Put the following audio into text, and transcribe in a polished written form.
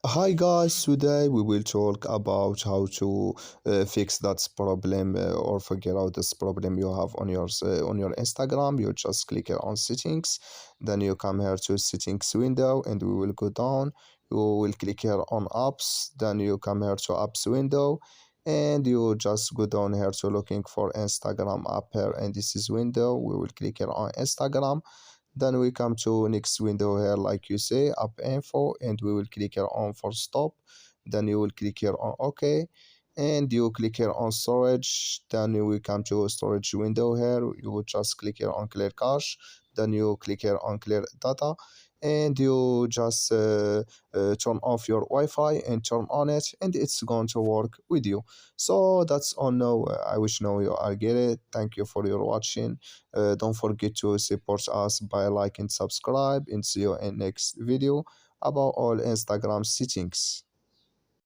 Hi guys, today we will talk about how to fix that problem or figure out this problem you have on your Instagram. You just click here on settings, then you come here to settings window and we will go down. You will click here on apps, then you come here to apps window and you just go down here to looking for Instagram app here, and this is window. We will click here on Instagram, then we come to next window here, like you say, app info, and we will click here on for stop. Then you will click here on OK, and you click here on storage. Then you will come to storage window here. You will just click here on clear cache. Then you click here on clear data, and you just turn off your Wi-Fi and turn on it, and it's going to work with you. So that's all now. I wish now you are get it. Thank you for your watching. Don't forget to support us by like and subscribe, and see you in next video about all Instagram settings.